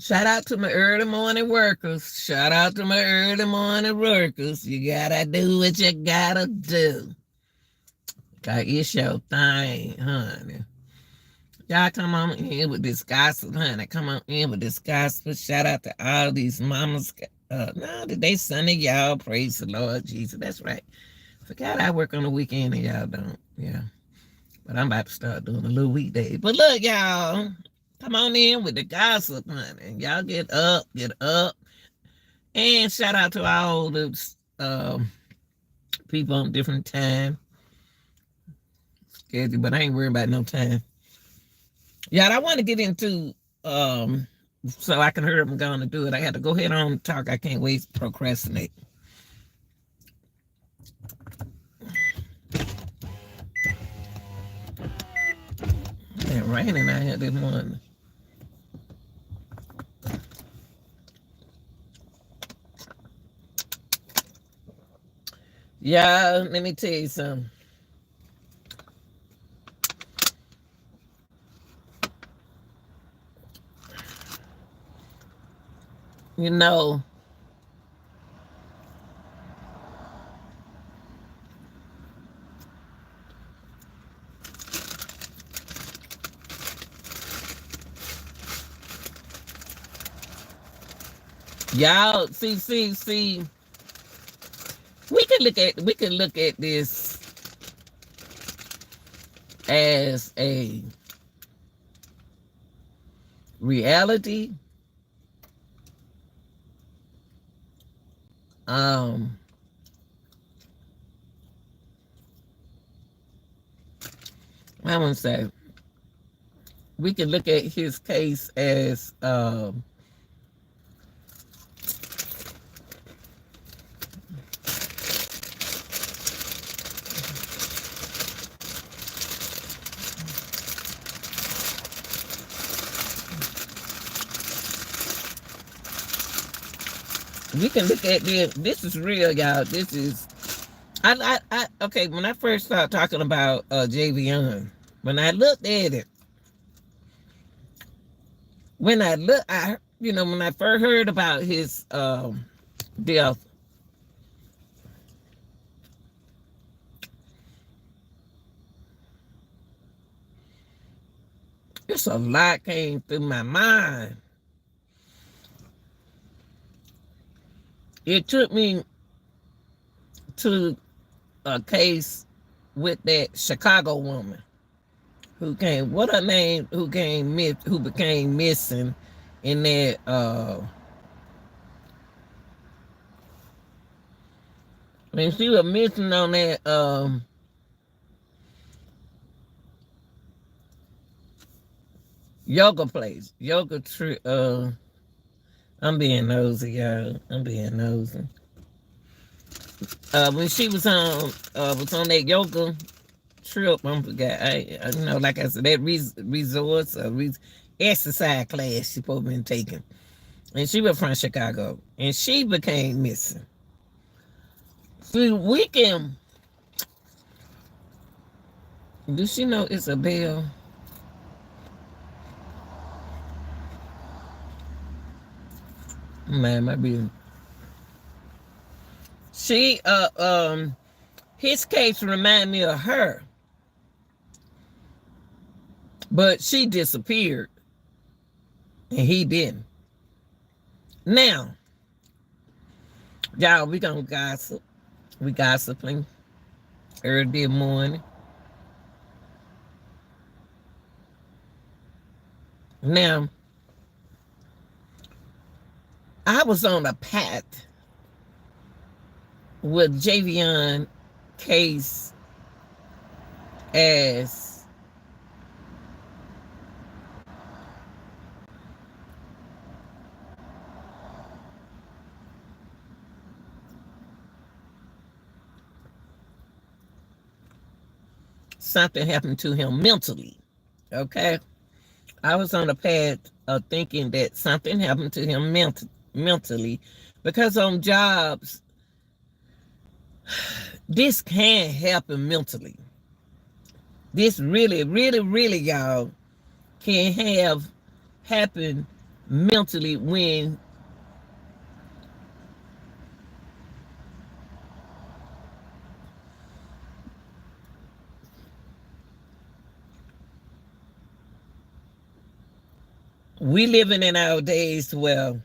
Shout out to my early morning workers. Shout out to my early morning workers. You gotta do what you gotta do. Cause it's your thing, honey. Y'all come on in with this gossip, honey. Come on in with this gospel. Shout out to all these mamas. No, today Sunday, y'all. Praise the Lord Jesus. That's right. Forgot I work on the weekend and y'all don't. Yeah. But I'm about to start doing a little weekday. But look, y'all. Come on in with the gossip, honey. Y'all get up, get up. And shout out to all the people on different time. Schedule, but I ain't worried about no time. Y'all, I want to get into so I can hurry up and go on and do it. I had to go ahead on and talk. I can't wait to procrastinate. It's raining out here this morning. Yeah, let me tell you something. You know, y'all see. We can look at this as a reality. I want to say we can look at his case as we can look at this. This is real, y'all. This is I okay. When I first started talking about Javion, when I looked at it, when I first heard about his death, it's a lot came through my mind. It took me to a case with that Chicago woman who came, what her name, who became missing in that when she was missing on that yoga place, I'm being nosy, y'all. I'm being nosy. When she was on that yoga trip, I forgot. Like I said, that resorts exercise class she supposed to been taking, and she was from Chicago, and she became missing. See, we can. Do she know it's a bell? Man, my business. She his case remind me of her, but she disappeared and he didn't. Now, y'all, we gonna gossip. We gossiping early morning. Now, I was on a path with Javion case as something happened to him mentally. Okay. I was on a path of thinking that something happened to him mentally because on jobs, this can happen mentally. This really, really, really, y'all, can have happen mentally when we living in our days where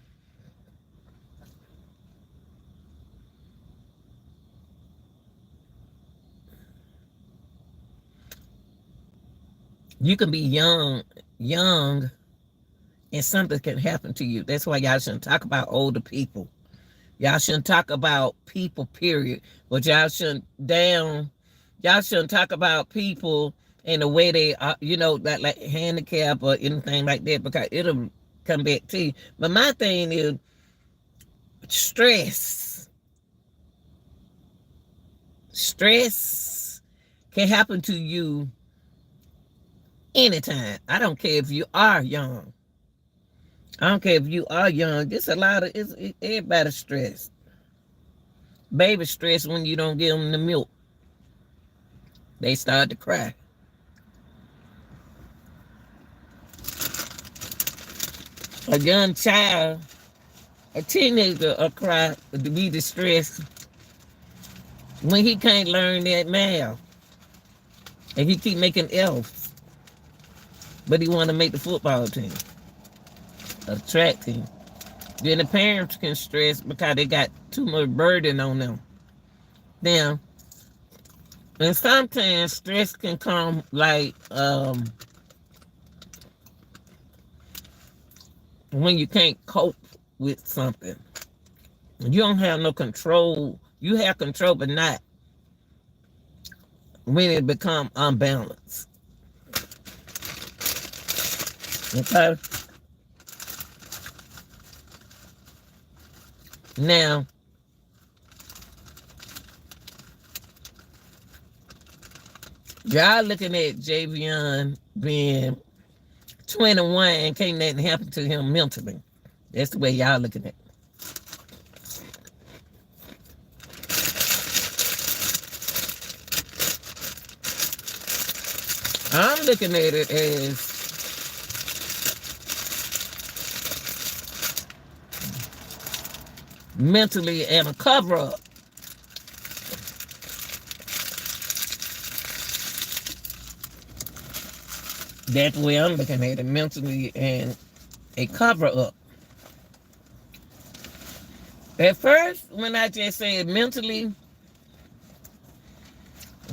you can be young, and something can happen to you. That's why y'all shouldn't talk about older people. Y'all shouldn't talk about people, period. But y'all shouldn't talk about people in the way they are, like handicap or anything like that, because it'll come back to you. But my thing is stress. Stress can happen to you anytime. I don't care if you are young. I don't care if you are young. It's a lot of everybody's stressed. Baby stressed when you don't give them the milk. They start to cry. A young child, a teenager will cry to be distressed when he can't learn that math. And he keep making F's. But he want to make the football team, a track team. Then the parents can stress because they got too much burden on them. Now, and sometimes stress can come like when you can't cope with something. You don't have no control. You have control, but not when it become unbalanced. Okay? Now, y'all looking at Javion being 21 and can't nothing happen to him mentally. That's the way y'all looking at it. I'm looking at it as mentally and a cover up. That's the way I'm looking at it, mentally and a cover up. At first, when I just said mentally,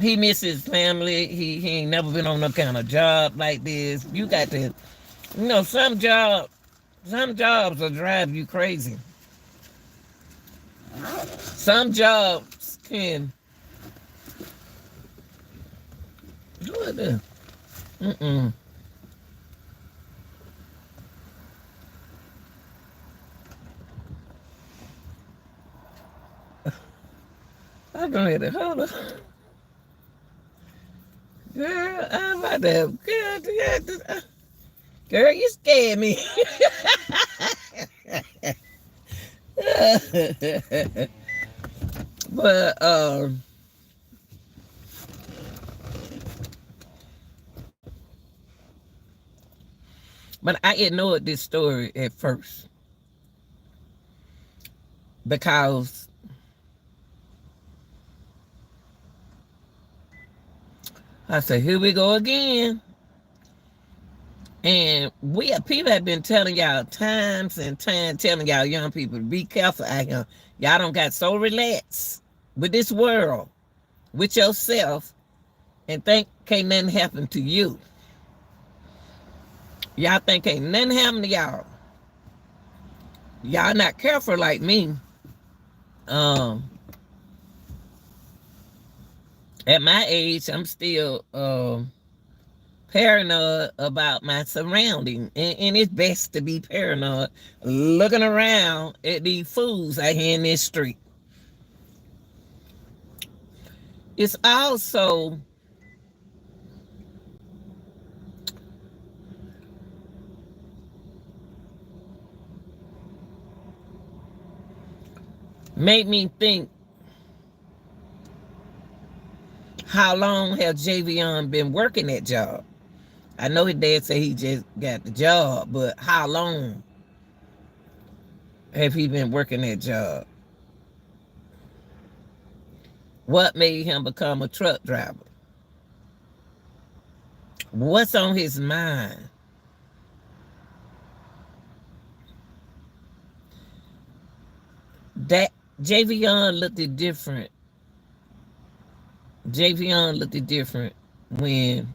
he misses his family. He ain't never been on no kind of job like this. You got to, some jobs will drive you crazy. Some jobs can. What the? I'm going to hold on. Girl, I'm about to. Girl, you scared me. But I ignored this story at first because I said, here we go again. And people have been telling y'all times and times, telling y'all young people to be careful out here. Y'all don't got so relaxed with this world, with yourself, and think can't nothing happen to you. Y'all think ain't nothing happen to y'all. Y'all not careful like me. At my age, I'm still paranoid about my surroundings. And it's best to be paranoid looking around at these fools out here in this street. It's also made me think, how long has Javion been working that job? I know his dad said he just got the job, but how long? have he been working that job? What made him become a truck driver? What's on his mind? That Javion looked it different. Javion looked it different when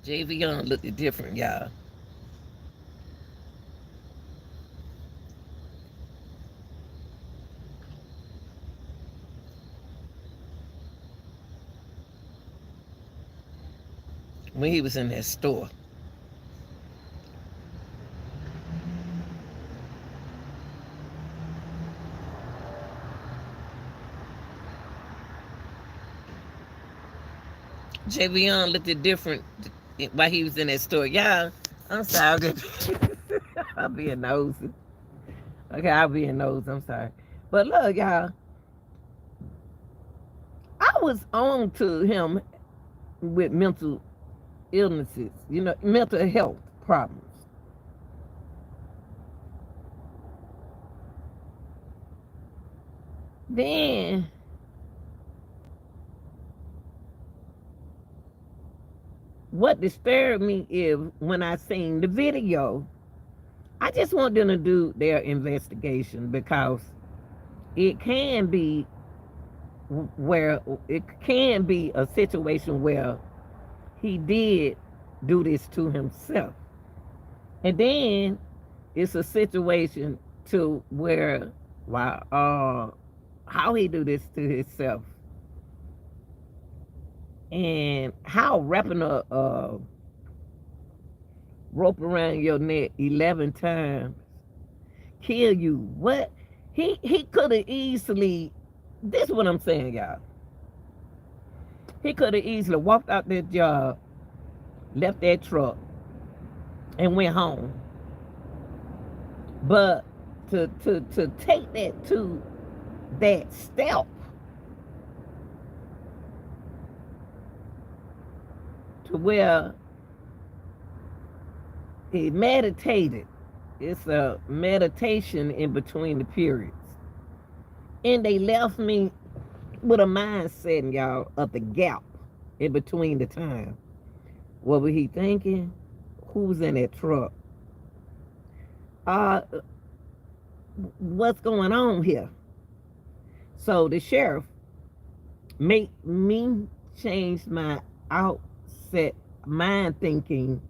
Javion looked it different, y'all. When he was in that store. Javion looked it different while he was in that store. Y'all, I'm sorry. I'll be a nosy. Okay, I'll be a nose. I'm sorry. But look, y'all, I was on to him with mental illnesses, mental health problems. Then what disturbed me is when I seen the video, I just want them to do their investigation because it can be a situation where he did do this to himself. And then it's a situation to where how he do this to himself and how wrapping a rope around your neck 11 times kill you. What he could have easily, this is what I'm saying, y'all, he could have easily walked out that job, left that truck, and went home. But to take that to that step, to where he meditated. It's a meditation in between the periods. And they left me with a mindset, y'all, of the gap in between the time. What was he thinking? Who's in that truck? What's going on here? So the sheriff made me change my outset mind thinking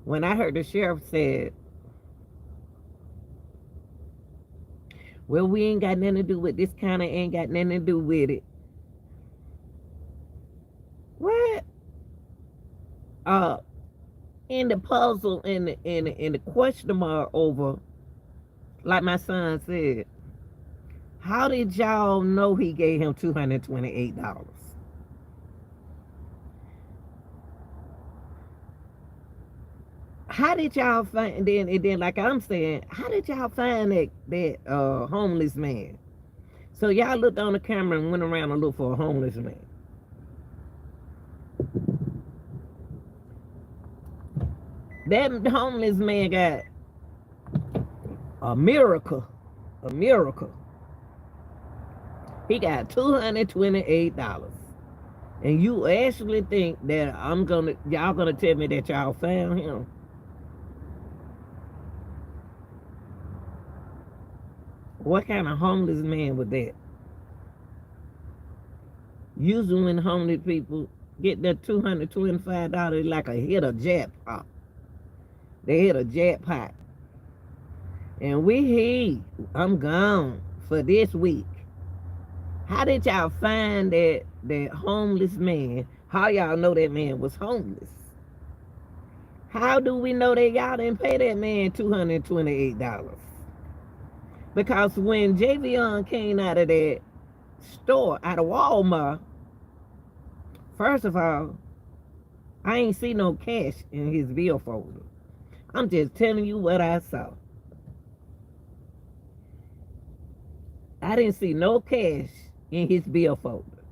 when I heard the sheriff said, well, we ain't got nothing to do with this, kind of ain't got nothing to do with it. What? In the puzzle, in the question mark over, like my son said, how did y'all know he gave him $228? How did y'all find, and then like I'm saying, how did y'all find that homeless man? So y'all looked on the camera and went around and looked for a homeless man. That homeless man got a miracle. He got $228. And you actually think that y'all gonna tell me that y'all found him? What kind of homeless man was that? Usually when homeless people get that $225, like a hit a jackpot. They hit a jackpot. And I'm gone for this week. How did y'all find that homeless man? How y'all know that man was homeless? How do we know that y'all didn't pay that man $228? Because when Javion came out of that store, out of Walmart, first of all, I ain't see no cash in his bill folder. I'm just telling you what I saw. I didn't see no cash in his bill folder.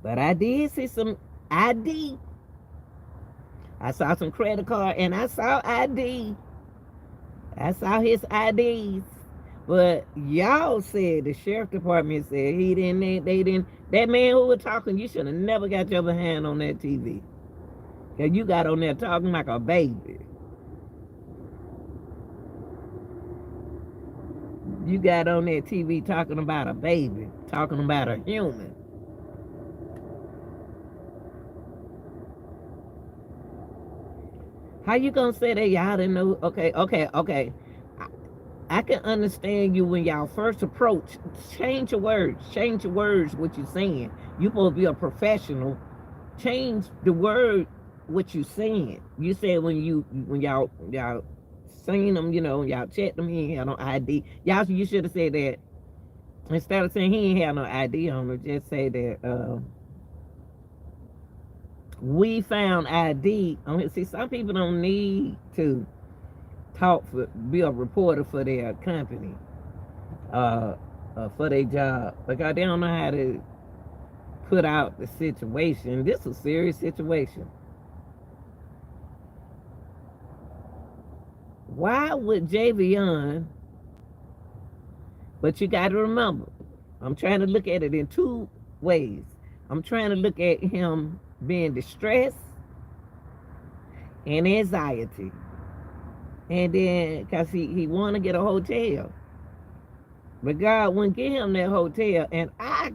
But I did see some ID. I saw some credit card and I saw ID. I saw his IDs. But y'all said, the sheriff department said he didn't, they didn't, that man who was talking, you should have never got your hand on that TV. Cause you got on there talking like a baby. You got on that TV talking about a baby, talking about a human. How you gonna say that y'all didn't know? Okay. I can understand you when y'all first approach. Change your words. Change your words, what you're saying. You supposed to be a professional. Change the word, what you saying. You said when y'all seen them, y'all checked them, he ain't had no ID. You should have said that. Instead of saying he ain't had no ID on him, just say that we found ID on him. See, some people don't need to be a reporter for their company, for their job, because they don't know how to put out the situation. This is a serious situation. Why would Javion? But you got to remember, I'm trying to look at it in two ways. I'm trying to look at him being distressed and anxiety. And then, because he want to get a hotel. But God wouldn't give him that hotel. And I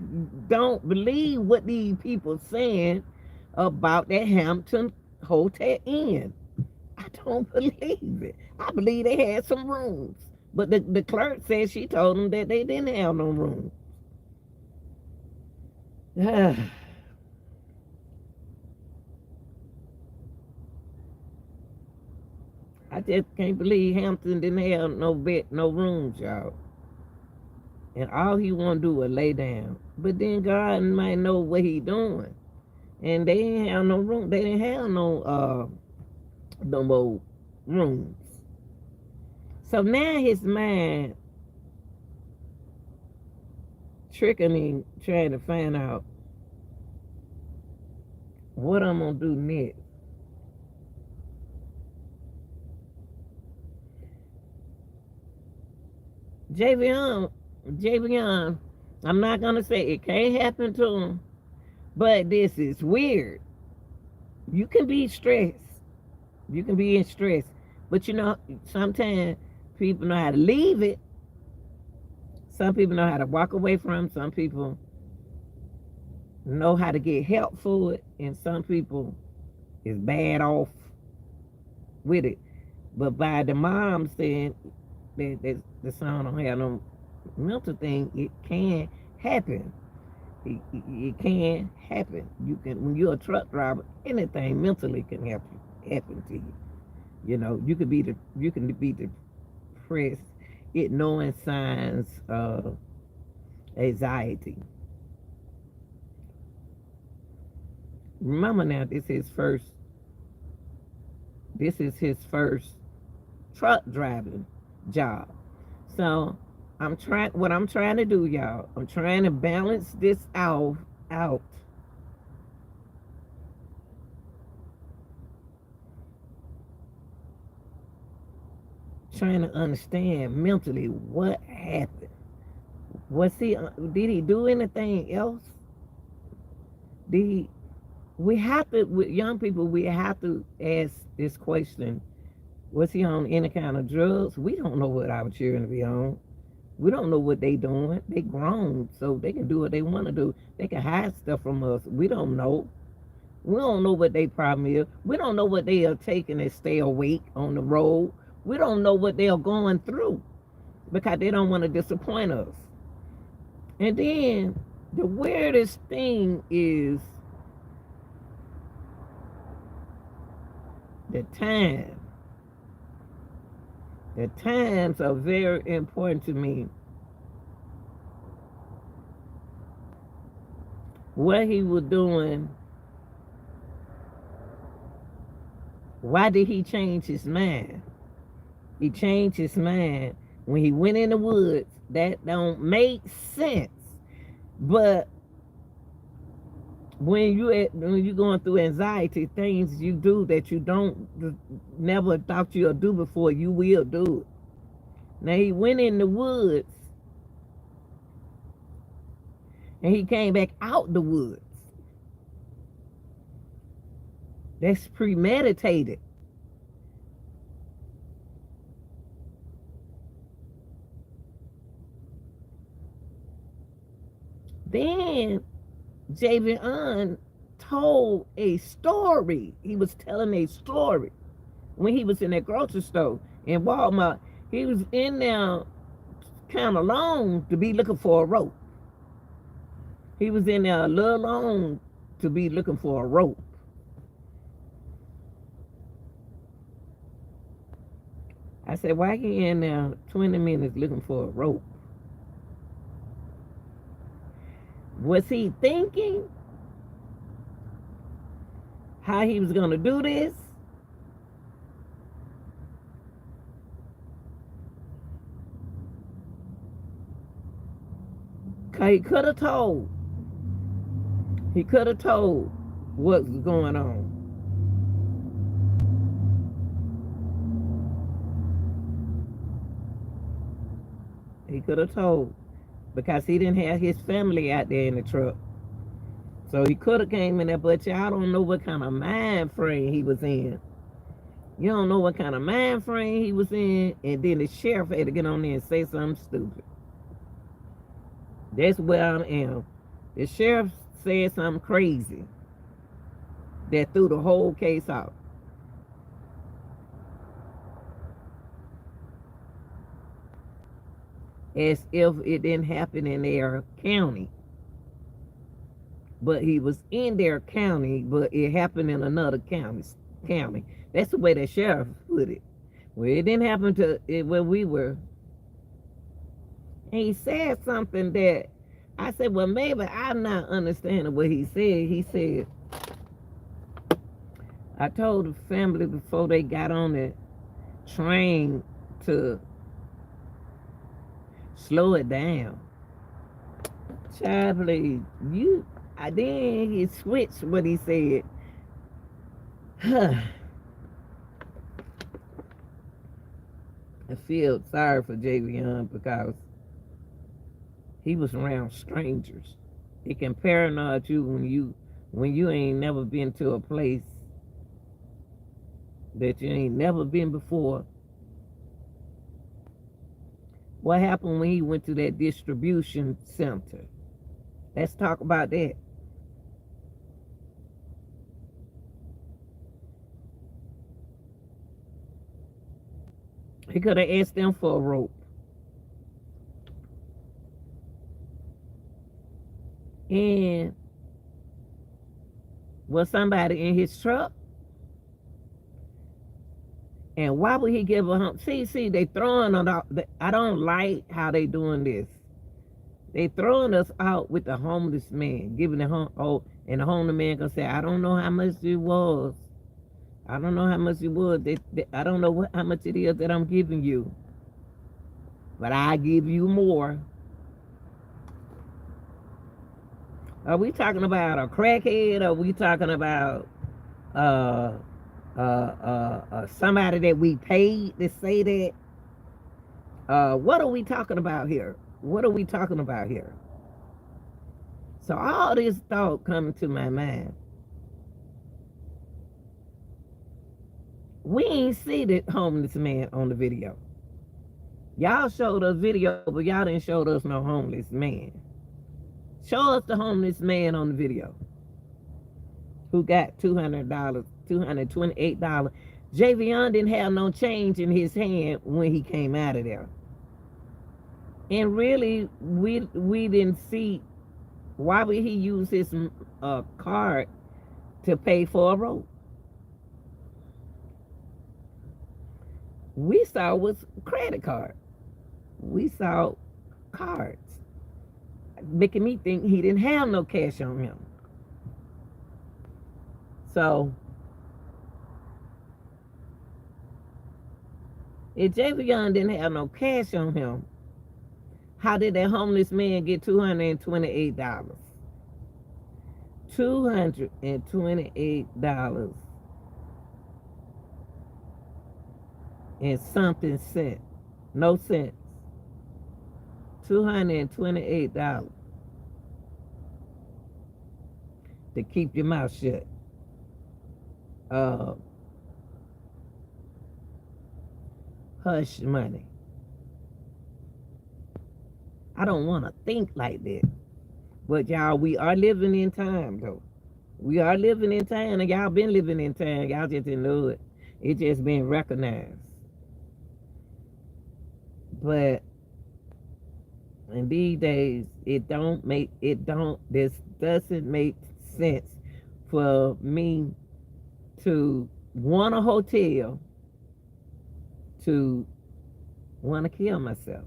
don't believe what these people saying about that Hampton Hotel Inn. I don't believe it. I believe they had some rooms. But the clerk said she told them that they didn't have no room. I just can't believe Hampton didn't have no bed, no rooms, y'all. And all he want to do is lay down. But then God might know what he doing. And they didn't have no room. They didn't have no more rooms. So now his mind tricking him, trying to find out what I'm going to do next. Javion, I'm not going to say it can't happen to him, but this is weird. You can be stressed. You can be in stress. But sometimes people know how to leave it. Some people know how to walk away from it. Some people know how to get help for it. And some people is bad off with it. But by the mom saying that the son don't have no mental thing, it can happen. It can happen. You can, when you're a truck driver, anything mentally can happen to you. You can be depressed, ignoring signs of anxiety. Remember now, this is his first truck driving job. So what I'm trying to do, y'all, I'm trying to balance this out. Trying to understand mentally what happened. Did he do anything else? We have to, with young people, we have to ask this question. Was he on any kind of drugs? We don't know what our children be on. We don't know what they doing. They grown, so they can do what they want to do. They can hide stuff from us. We don't know. We don't know what their problem is. We don't know what they are taking to stay awake on the road. We don't know what they are going through because they don't want to disappoint us. And then the weirdest thing is the time. The times are very important to me. What he was doing, why did he change his mind? He changed his mind when he went in the woods. That don't make sense. But when you going through anxiety, things you do that you don't never thought you'll do before, you will do it. Now he went in the woods and he came back out the woods. That's premeditated. Then Javion told a story. He was telling a story when he was in that grocery store in Walmart. He was in there kind of long to be looking for a rope. He was in there a little long to be looking for a rope. I said, why he in there 20 minutes looking for a rope? Was he thinking how he was going to do this? Because he could have told. He could have told what was going on. He could have told, because he didn't have his family out there in the truck. So he could have came in there, but y'all don't know what kind of mind frame he was in. You don't know what kind of mind frame he was in, and then the sheriff had to get on there and say something stupid. That's where I am. The sheriff said something crazy that threw the whole case out. As if it didn't happen in their county. But he was in their county, but it happened in another county. That's the way the sheriff put it. Well, it didn't happen to it where we were. And he said something that I said, well, maybe I'm not understanding what he said. He said, I told the family before they got on the train to slow it down. Child, please, then he switched what he said. I feel sorry for Javion because he was around strangers. It can paranoid you when you ain't never been to a place that you ain't never been before. What happened when he went to that distribution center? Let's talk about that. He could have asked them for a rope. And was somebody in his truck? And why would he give a hump? See, they throwing us out. I don't like how they doing this. They throwing us out with the homeless man, giving the hump. Oh, and the homeless man gonna say, I don't know how much it was. I don't know how much it was. I don't know how much it is that I'm giving you. But I give you more. Are we talking about a crackhead? Are we talking about somebody that we paid to say that? What are we talking about here? What are we talking about here? So all this thought coming to my mind. We ain't see the homeless man on the video. Y'all showed us video, but y'all didn't show us no homeless man. Show us the homeless man on the video who got $200, $228. Javion didn't have no change in his hand when he came out of there. And really, we didn't see, why would he use his card to pay for a rope? We saw was credit card. We saw cards, making me think he didn't have no cash on him. So if Javion didn't have no cash on him, how did that homeless man get $228? $228 and something cent. No cents. $228 to keep your mouth shut. Hush money. I don't want to think like that. But y'all, we are living in time though. We are living in time, and y'all been living in time. Y'all just didn't know it. It just been recognized. But in these days, this doesn't make sense for me to want a hotel to want to kill myself,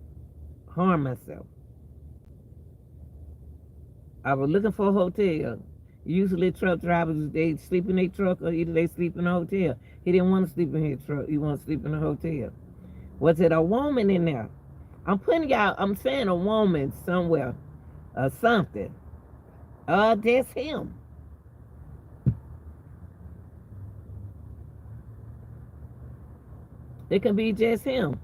harm myself. I was looking for a hotel. Usually truck drivers, they sleep in their truck or either they sleep in a hotel. He didn't want to sleep in his truck. He wanted to sleep in a hotel. Was it a woman in there? I'm saying a woman somewhere or something. That's him. It could be just him.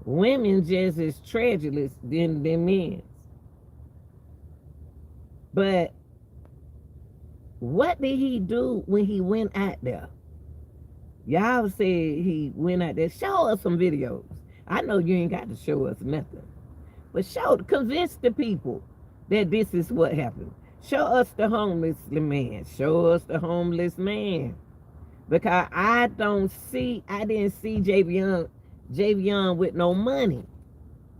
Women just as treacherous than men. But what did he do when he went out there? Y'all said he went out there. Show us some videos. I know you ain't got to show us nothing. But convince the people that this is what happened. Show us the homeless man. Show us the homeless man. Because I didn't see Javion with no money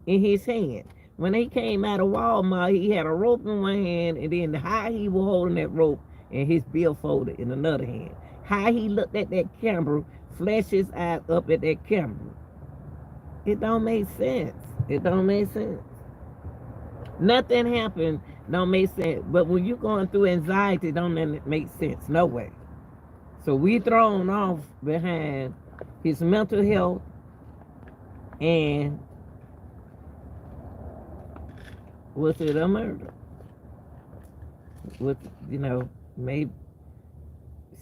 in his hand. When he came out of Walmart, he had a rope in one hand, and then how he was holding that rope and his billfold in another hand. How he looked at that camera, flashed his eyes up at that camera. It don't make sense. It don't make sense. Nothing happened, don't make sense. But when you're going through anxiety, don't make sense. No way. So we thrown off behind his mental health and was it a murder? With, maybe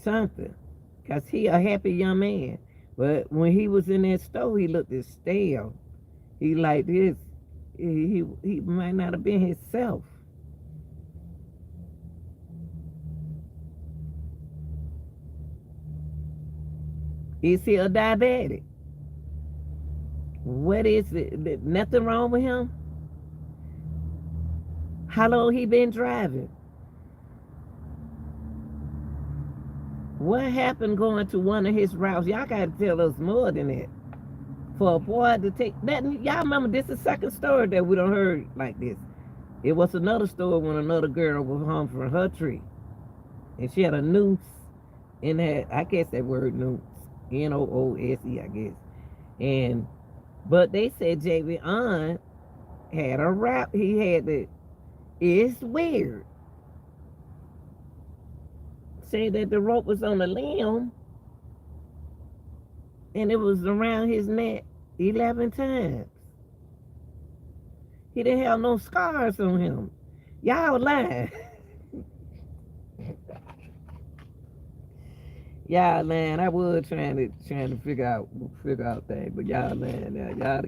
something. Because he a happy young man. But when he was in that store, he looked as stale. He like this. He might not have been himself. Is he a diabetic? What is it? Nothing wrong with him? How long he been driving? What happened going to one of his routes? Y'all got to tell us more than that. For a boy to take that, y'all remember this is the second story that we don't heard like this. It was another story when another girl was home from her tree, and she had a noose in that. I guess that word noose, Noose, I guess. But they said Javion had a rap. He had the. It's weird. Say that the rope was on the limb and it was around his neck 11 times. He didn't have no scars on him. Y'all lying. Y'all lying. I was trying to figure out things, but y'all lying now.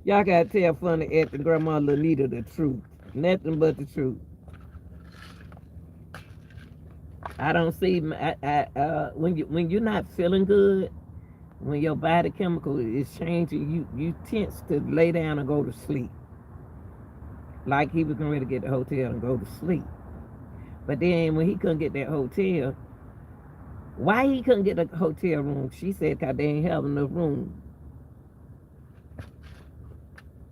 Y'all gotta tell funny at the Grandma Lanita the truth. Nothing but the truth. I don't see when you're not feeling good, when your body chemical is changing, you tense to lay down and go to sleep. Like he was ready to get the hotel and go to sleep. But then when he couldn't get that hotel, why he couldn't get a hotel room? She said because they ain't have enough room.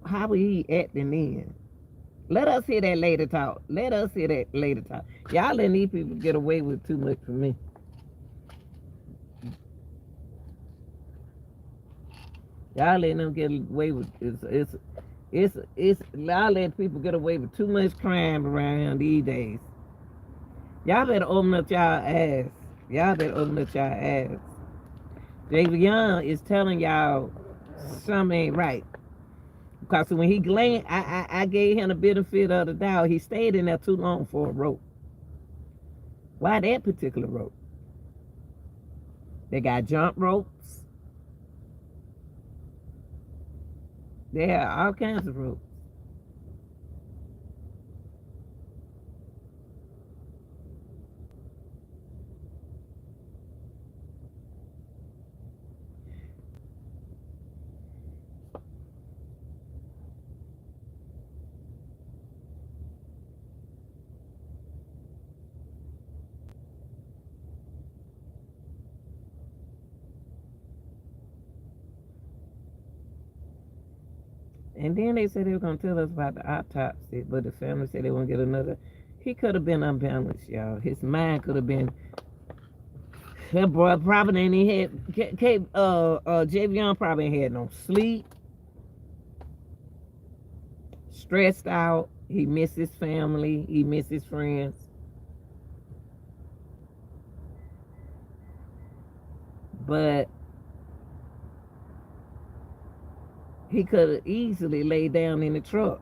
How was he acting then? Let us hear that later talk. Y'all letting these people get away with too much for me. Y'all letting them get away with y'all letting people get away with too much crime around here these days. Y'all better open up y'all ass. Javion is telling y'all something ain't right. Because when he glanced, I gave him the benefit of the doubt. He stayed in there too long for a rope. Why that particular rope? They got jump ropes. They have all kinds of ropes. And then they said they were going to tell us about the autopsy, but the family said they won't get another. He could have been unbalanced, y'all. His mind could have been. That boy probably ain't even had. Javion probably ain't had no sleep, stressed out. He missed his family. He missed his friends. But he could have easily laid down in the truck.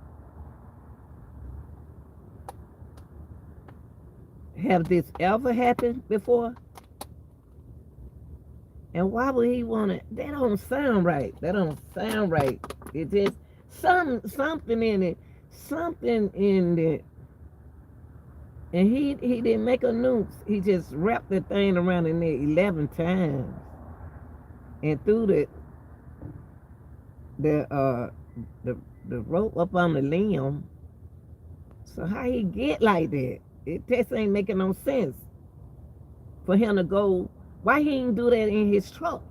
Have this ever happened before? And why would he want to? That don't sound right. That don't sound right. It just something in it. Something in it. And he didn't make a noose. He just wrapped the thing around in there 11 times. And threw the rope up on the limb. So how he get like that? It just ain't making no sense for him to go. Why he didn't do that in his truck?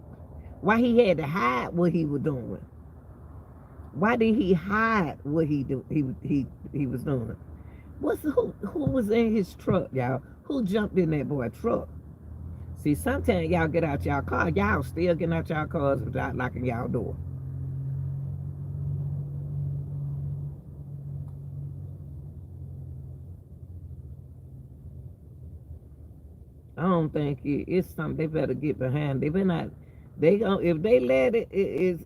Why he had to hide what he was doing? Why did he hide what he was doing? Who was in his truck, y'all? Who jumped in that boy truck? See, sometimes y'all get out y'all car, y'all still getting out y'all cars without locking y'all door. I don't think it's something they better get behind. They better not. They go if they let it's.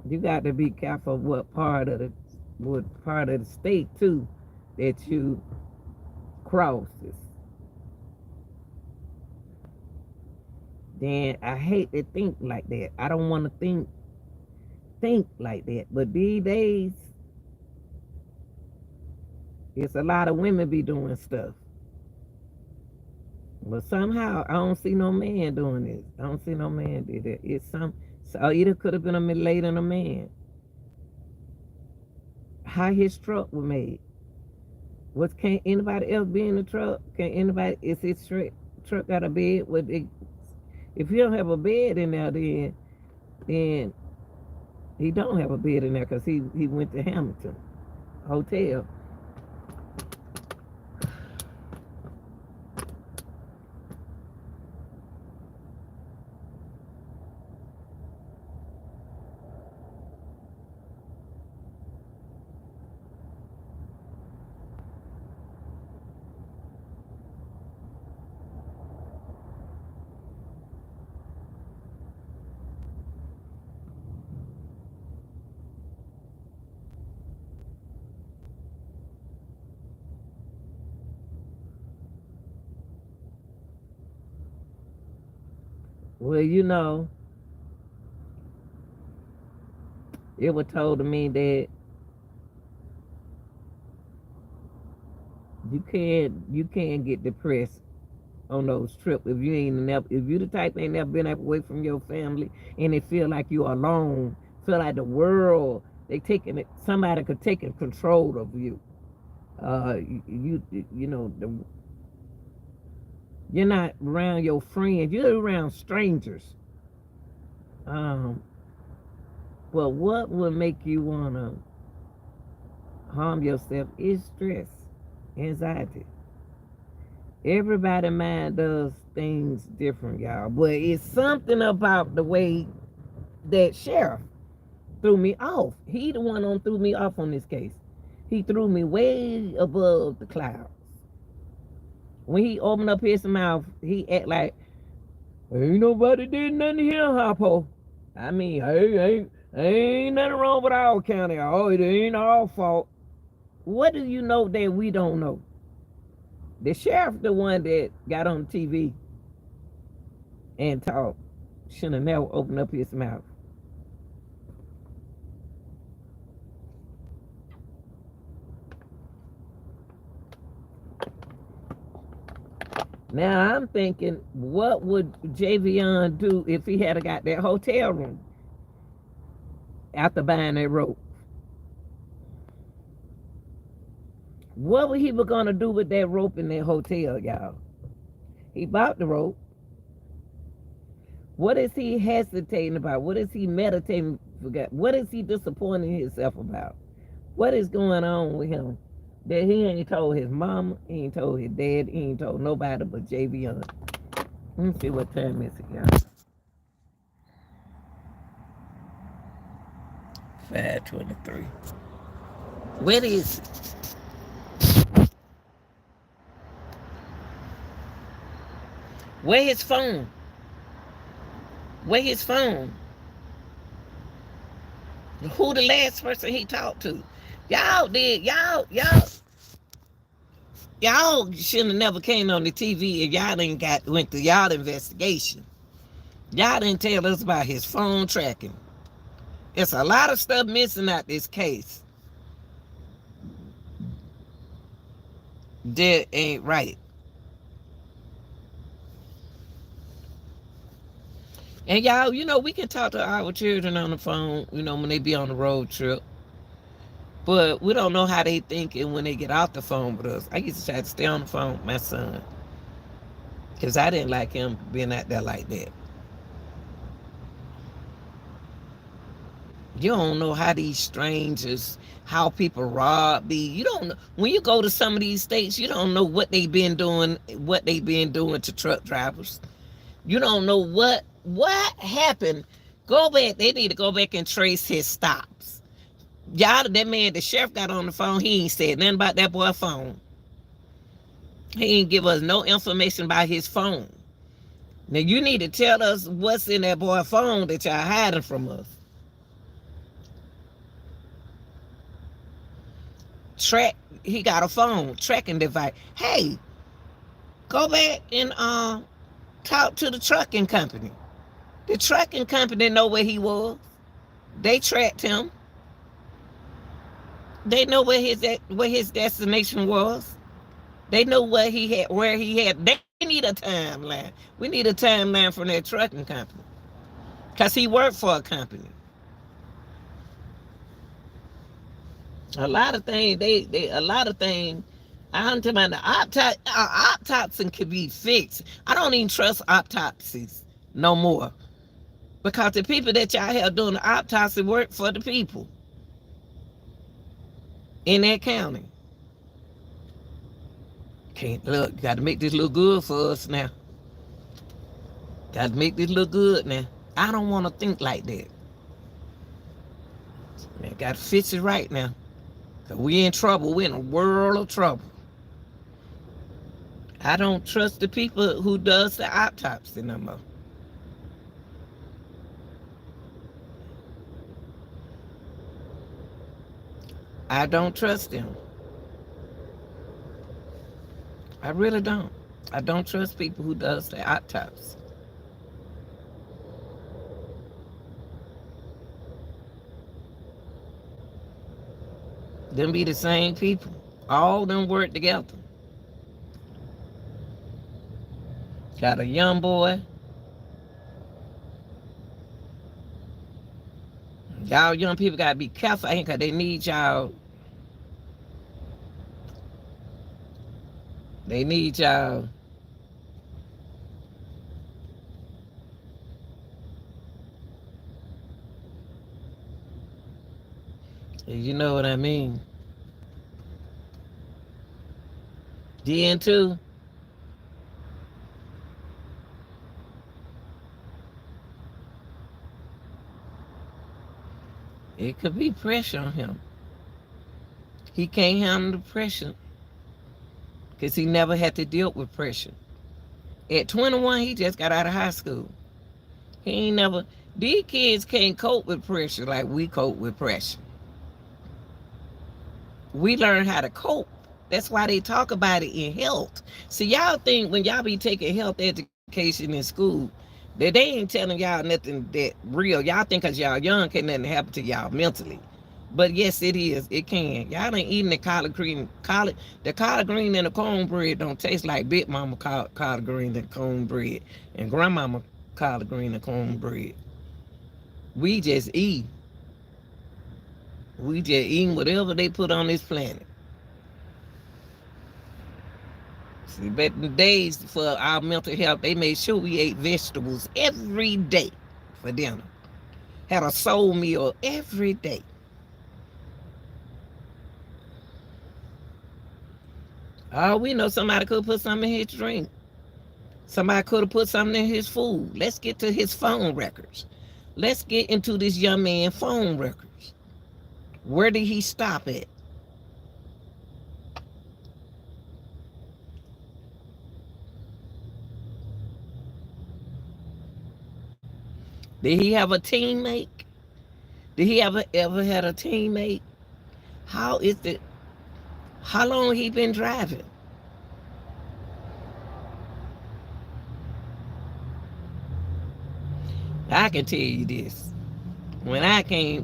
You got to be careful what part of the state too that you cross this. Then I hate to think like that. I don't want to think like that. But these days, it's a lot of women be doing stuff. But somehow I don't see no man doing this. I don't see no man do that. So either could have been a lady and a man. How his truck was made. Can't anybody else be in the truck? Is his truck got a bed? If you don't have a bed in there, then he don't have a bed in there because he went to Hamilton Hotel. Well, it was told to me that you can't get depressed on those trips if you the type that ain't never been away from your family and it feel like you're alone, feel like the world somebody could take control of you. You're not around your friends, you're around strangers. But what would make you wanna harm yourself is stress, anxiety. Everybody mind does things different, y'all. But it's something about the way that sheriff threw me off. He the one who threw me off on this case. He threw me way above the clouds. When he opened up his mouth, he act like Ain't nobody did nothing here, Hoppo. I mean, ain't nothing wrong with our county. Oh, it ain't our fault. What do you know that we don't know? The sheriff, the one that got on TV and talked, should have never opened up his mouth. Now I'm thinking, what would Javion do if he had got that hotel room after buying that rope? What was he gonna do with that rope in that hotel, y'all? He bought the rope. What is he hesitating about? What is he meditating? Forgot. What is he disappointing himself about? What is going on with him that he ain't told his mama, he ain't told his dad, he ain't told nobody but Javion? Let me see what time is it, y'all. 5:23. Where is it? Where his phone? Where his phone? Who the last person he talked to? Y'all shouldn't have never came on the TV if y'all ain't went through y'all investigation. Y'all didn't tell us about his phone tracking. There's a lot of stuff missing out this case. That ain't right. And y'all, we can talk to our children on the phone, when they be on the road trip. But we don't know how they thinking when they get off the phone with us. I used to try to stay on the phone with my son because I didn't like him being out there like that. You don't know how these strangers, how people rob these. You don't know. When you go to some of these states, you don't know what they've been doing to truck drivers. You don't know what happened. Go back. They need to go back and trace his stops. Y'all, that man, the sheriff got on the phone. He ain't said nothing about that boy's phone. He ain't give us no information about his phone. Now, you need to tell us what's in that boy's phone that y'all hiding from us. He got a phone, tracking device. Hey, go back and talk to the trucking company. The trucking company know where he was. They tracked him. They know where his destination was. They know where he had. They need a timeline. We need a timeline from that trucking company, cause he worked for a company. A lot of things. A lot of things. I'm talking about the autopsy can be fixed. I don't even trust autopsies no more, because the people that y'all have doing the autopsy work for the people in that county. Can't look. Got to make this look good for us now. Got to make this look good now. I don't want to think like that. Man, got to fix it right now. Cause we in trouble. We in a world of trouble. I don't trust the people who does the autopsy no more. I don't trust them. I really don't. I don't trust people who does the autopsy. Them be the same people. All them work together. Got a young boy. Y'all young people gotta be careful, ain't, cause they need y'all. They need y'all. You know what I mean? DN2. It could be pressure on him. He can't handle the pressure because he never had to deal with pressure. At 21, he just got out of high school. He ain't never. These kids can't cope with pressure like we cope with pressure. We learn how to cope. That's why they talk about it in health. See, y'all think when y'all be taking health education in school, that they ain't telling y'all nothing that real. Y'all think because y'all young can't nothing happen to y'all mentally. But yes, it is. It can. Y'all ain't eating the collard green. The collard green and the cornbread don't taste like Big Mama collard green and cornbread and Grandmama collard green and cornbread. We just eat. We just eating whatever they put on this planet. See, back in the days for our mental health, they made sure we ate vegetables every day for dinner. Had a soul meal every day. Oh, we know somebody could put something in his drink. Somebody could have put something in his food. Let's get to his phone records. Let's get into this young man's phone records. Where did he stop at? Did he have a teammate? Did he ever had a teammate? How is it? How long he been driving? I can tell you this. When I came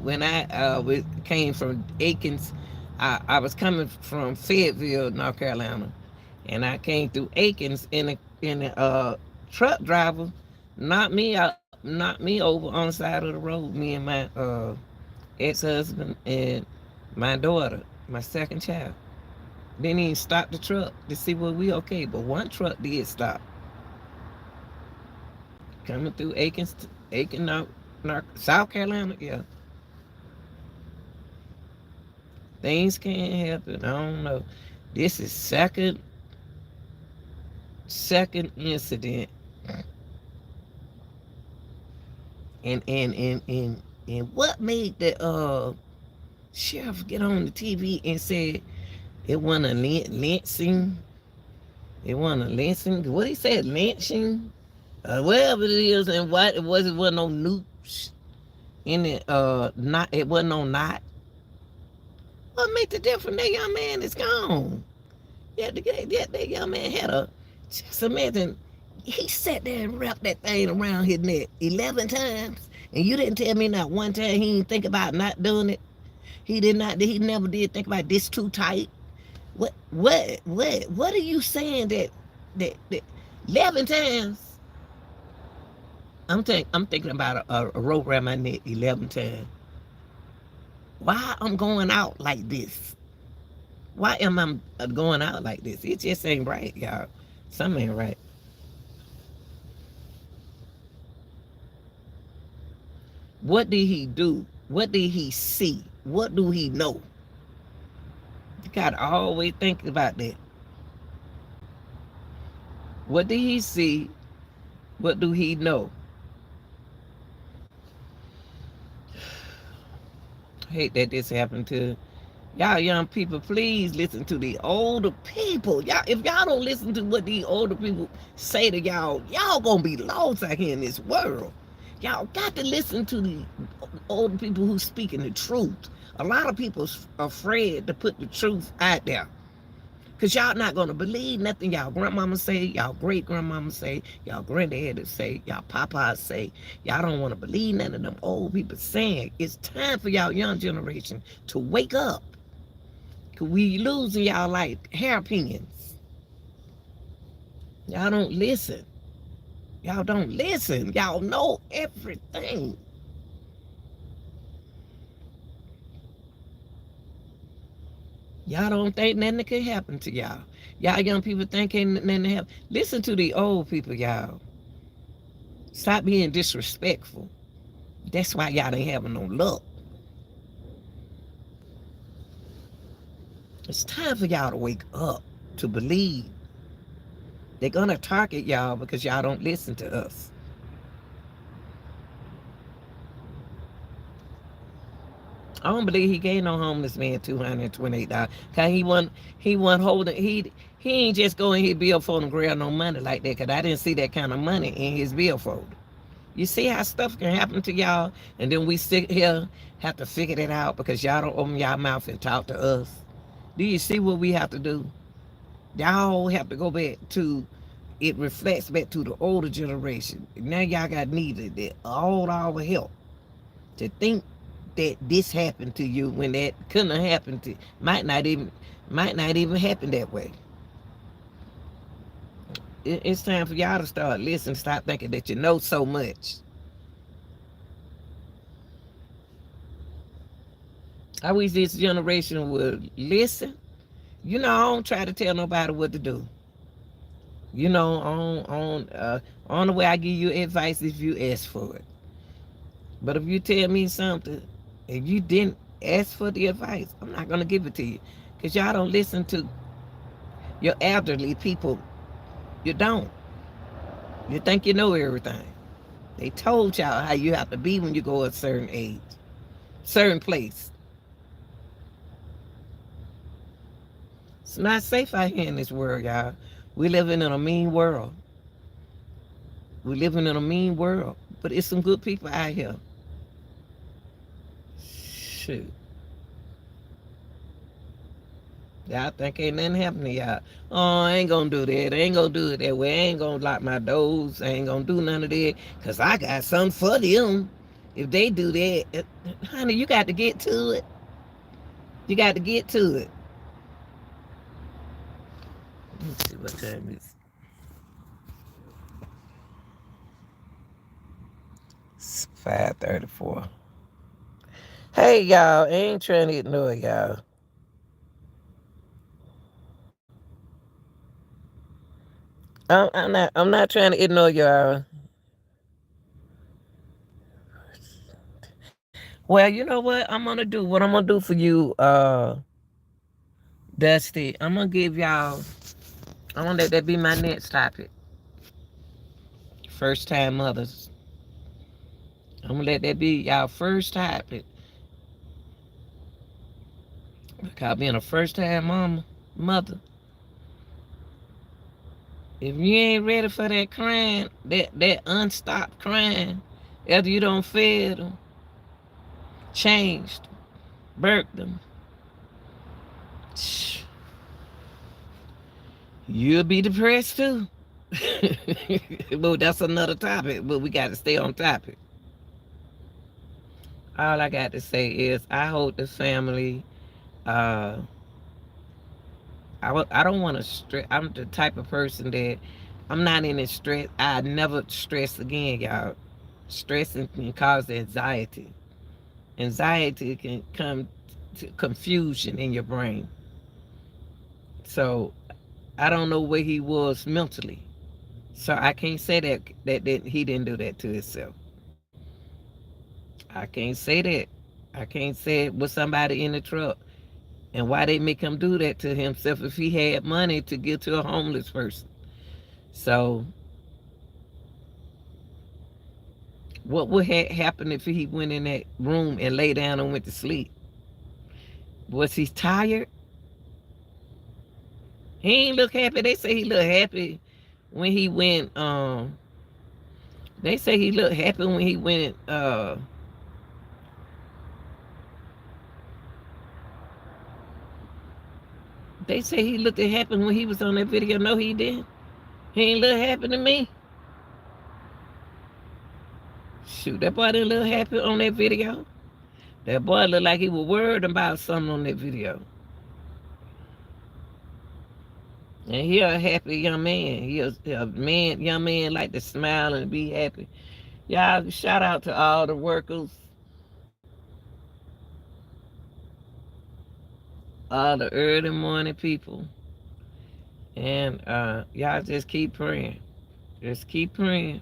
from Aikens, I was coming from Fayetteville, North Carolina, and I came through Aikens in a truck driver knocked me over on the side of the road. Me and my ex-husband and my daughter, my second child. Didn't even stop the truck to see were we okay, but one truck did stop. Coming through Aiken, South Carolina, yeah. Things can happen. I don't know. This is second incident, and what made the sheriff get on the TV and said it wasn't a lynching? It wasn't a lynching. What he said, lynching, whatever it is, and what it was. It wasn't no nukes in it. Not it wasn't no knot. What made the difference? That young man is gone. Yeah, that young man had a. Just imagine, he sat there and wrapped that thing around his neck 11 times, and you didn't tell me not one time he didn't think about not doing it. He did not. He never did think about this too tight. What are you saying that 11 times? I'm thinking about a rope around my neck 11 times. Why I'm going out like this? Why am I going out like this? It just ain't right, y'all. Something ain't right. What did he do? What did he see? What do he know? You gotta always think about that. What did he see? What do he know? I hate that this happened to y'all young people. Please listen to the older people. Y'all, if y'all don't listen to what these older people say to y'all, y'all gonna be lost out here in this world. Y'all got to listen to the older people who speaking the truth. A lot of people are afraid to put the truth out there. Because y'all not going to believe nothing y'all grandmama say, y'all great grandmama say, y'all granddaddy say, y'all papa say. Y'all don't want to believe none of them old people saying. It's time for y'all young generation to wake up. Because we losing y'all like hairpins. Y'all don't listen. Y'all don't listen. Y'all know everything. Y'all don't think nothing could happen to y'all. Y'all young people think ain't nothing happen. Listen to the old people, y'all. Stop being disrespectful. That's why y'all ain't having no luck. It's time for y'all to wake up, to believe. They're gonna target y'all because y'all don't listen to us. I don't believe he gave no homeless man $228. Cause he wasn't holding He ain't just go in his billfold and grab no money like that, because I didn't see that kind of money in his billfold. You see how stuff can happen to y'all, and then we sit here, have to figure it out because y'all don't open y'all mouth and talk to us. Do you see what we have to do? Y'all have to go back to, it reflects back to the older generation. Now y'all got needed all our help to think that this happened to you when that couldn't have happened to, might not even happen that way. It's time for y'all to start listening. Stop thinking that you know so much. I wish this generation would listen. I don't try to tell nobody what to do. On the way I give you advice if you ask for it. But if you tell me something, if you didn't ask for the advice, I'm not gonna give it to you. Cause y'all don't listen to your elderly people. You don't. You think you know everything. They told y'all how you have to be when you go a certain age, certain place. It's not safe out here in this world, y'all. We living in a mean world. We living in a mean world. But it's some good people out here. Shoot. Y'all think ain't nothing happening to y'all. Oh, I ain't gonna do that. I ain't gonna do it that way. I ain't gonna lock my doors. I ain't gonna do none of that. Cause I got something for them. If they do that, honey, you got to get to it. You got to get to it. Let's see what time it is. It's 5:34. Hey y'all, I ain't trying to ignore y'all. I'm not trying to ignore y'all. Well, you know what I'm gonna do? What I'm gonna do for you, Dusty, I'm gonna give y'all, I'm gonna let that be my next topic. First time mothers. I'm gonna let that be y'all first topic. Because being a first time mother, if you ain't ready for that crying, that unstopped crying, after you don't fed them, changed, burped them, you'll be depressed too. But that's another topic, but we got to stay on topic. All I got to say is I hope the family, uh, I don't want to stress. I'm the type of person that I'm not in stress. I never stress again, y'all. Stressing can cause anxiety. Anxiety can come to confusion in your brain. So I don't know where he was mentally. So I can't say that he didn't do that to himself. I can't say that. I can't say it was somebody in the truck. And why they make him do that to himself if he had money to give to a homeless person. So what would happen if he went in that room and lay down and went to sleep? Was he tired? He ain't look happy. They say he looked happy when he went. They say he looked happy when he went. They say he looked happy when he was on that video. No, he didn't. He ain't look happy to me. Shoot, that boy didn't look happy on that video. That boy looked like he was worried about something on that video. And he a happy young man. Young man like to smile and be happy. Y'all, shout out to all the workers, all the early morning people. And y'all just keep praying. Just keep praying.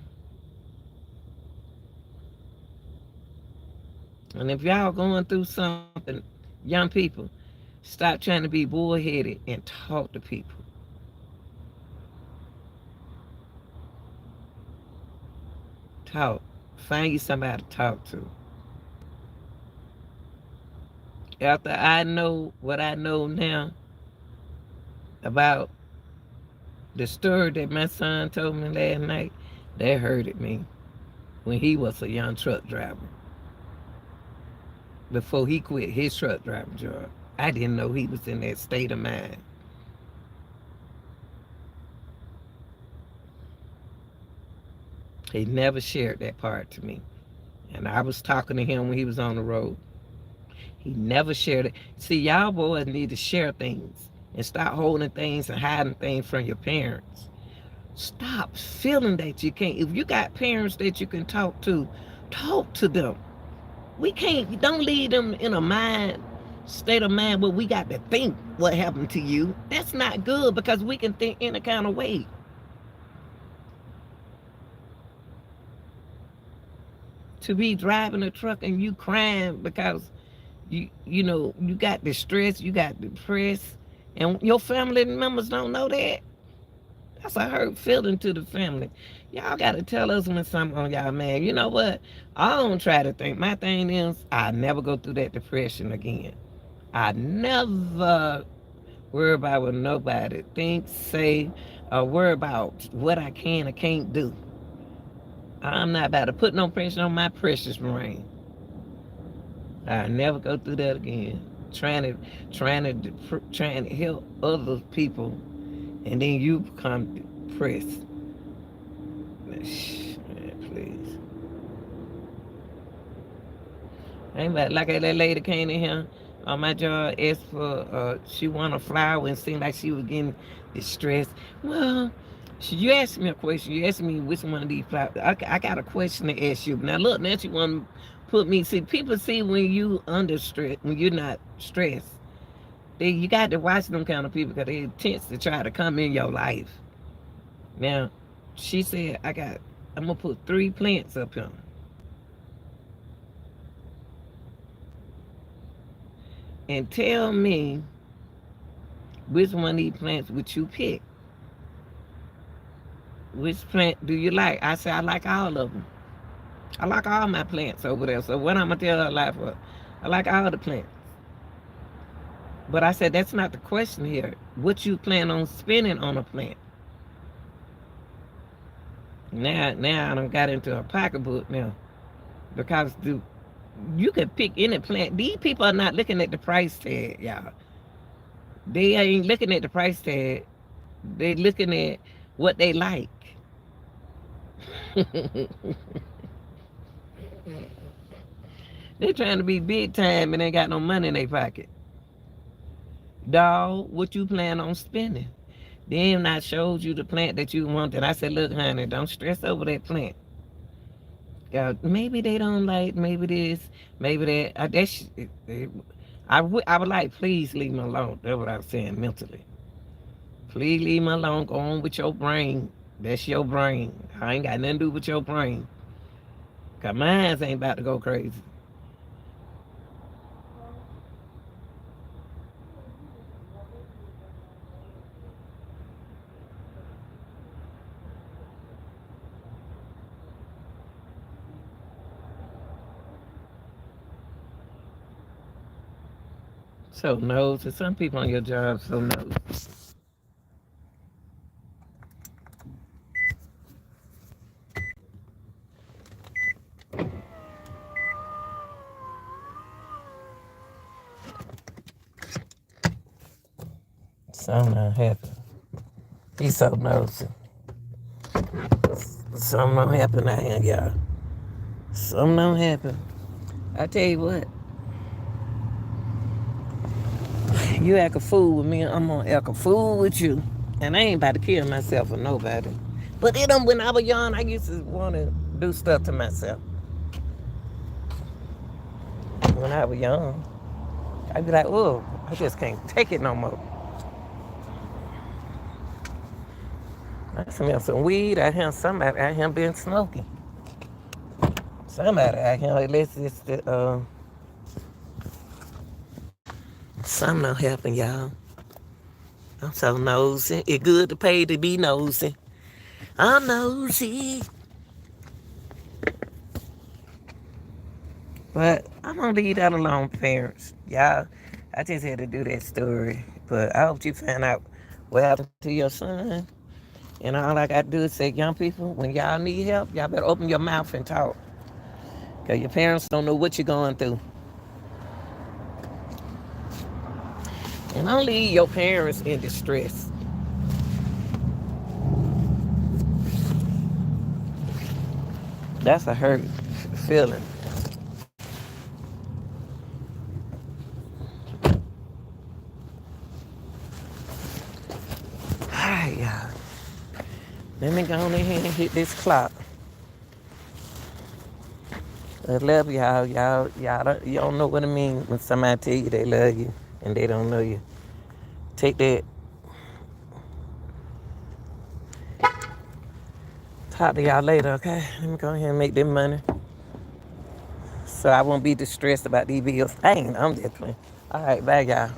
And if y'all going through something, young people, stop trying to be bullheaded and talk to people. Talk. Find you somebody to talk to. After I know what I know now about The story that my son told me last night, that hurted me when he was a young truck driver. Before he quit his truck driving job, I didn't know he was in that state of mind. He never shared that part to me. And I was talking to him when he was on the road. He never shared it. See, y'all boys need to share things and stop holding things and hiding things from your parents. Stop feeling that you can't. If you got parents that you can talk to them. We can't, don't leave them in a state of mind where we got to think what happened to you. That's not good because we can think any kind of way. To be driving a truck and you crying because you got distress, you got depressed, and your family members don't know that. That's a hurt feeling to the family. Y'all got to tell us when something on y'all, man. You know what? I don't try to think. My thing is, I never go through that depression again. I never worry about what nobody thinks, say, or worry about what I can or can't do. I'm not about to put no pressure on my precious brain. I never go through that again. Trying to help other people, and then you become depressed. Man, please. Ain't like that lady came in here on my job, asked for she want a flower and seemed like she was getting distressed. Well, you asked me a question. You asked me which one of these flowers. I got a question to ask you. Now look, now you want to put me. See, people see when you under stress, when you're not stressed. You got to watch them kind of people because they intense to try to come in your life. Now, she said, I'm gonna put 3 plants up here. And tell me which one of these plants would you pick? Which plant do you like? I said, I like all of them. I like all my plants over there. So what I'm gonna tell her life for? I like all the plants. But I said, that's not the question here. What you plan on spending on a plant? Now I done got into a pocketbook now. Because you can pick any plant. These people are not looking at the price tag, y'all. They ain't looking at the price tag. They looking at what they like. They trying to be big time and ain't got no money in their pocket. Dog, what you plan on spending? Then I showed you the plant that you wanted. I said, look, honey, don't stress over that plant. Maybe they don't like, maybe this, maybe that. I would like, please leave me alone. That's what I was saying mentally. Please leave me alone. Go on with your brain. That's your brain. I ain't got nothing to do with your brain. Because mine ain't about to go crazy. So nosy. Some people on your job so nosy. Something don't happen. He's so nosy. Something don't happen out here, y'all. Something don't happen. I tell you what. You act a fool with me, I'm gonna act a fool with you. And I ain't about to kill myself for nobody. But when I was young, I used to want to do stuff to myself. When I was young, I'd be like, oh, I just can't take it no more. I smell some weed out here, somebody out here been smoking. Somebody out here, unless it's something don't happen, y'all. I'm so nosy. It's good to pay to be nosy. I'm nosy. But I'm gonna leave that alone, parents. Y'all, I just had to do that story. But I hope you find out what happened to your son. And all I got to do is say, young people, when y'all need help, y'all better open your mouth and talk. Because your parents don't know what you're going through. And don't leave your parents in distress. That's a hurt feeling. All right, y'all. Let me go on ahead and hit this clock. I love y'all. You don't know what it means when somebody tell you they love you and they don't know you. Take that. Talk to y'all later, okay? Let me go ahead and make them money so I won't be distressed about these bills. Dang, I'm just playing. All right, bye, y'all.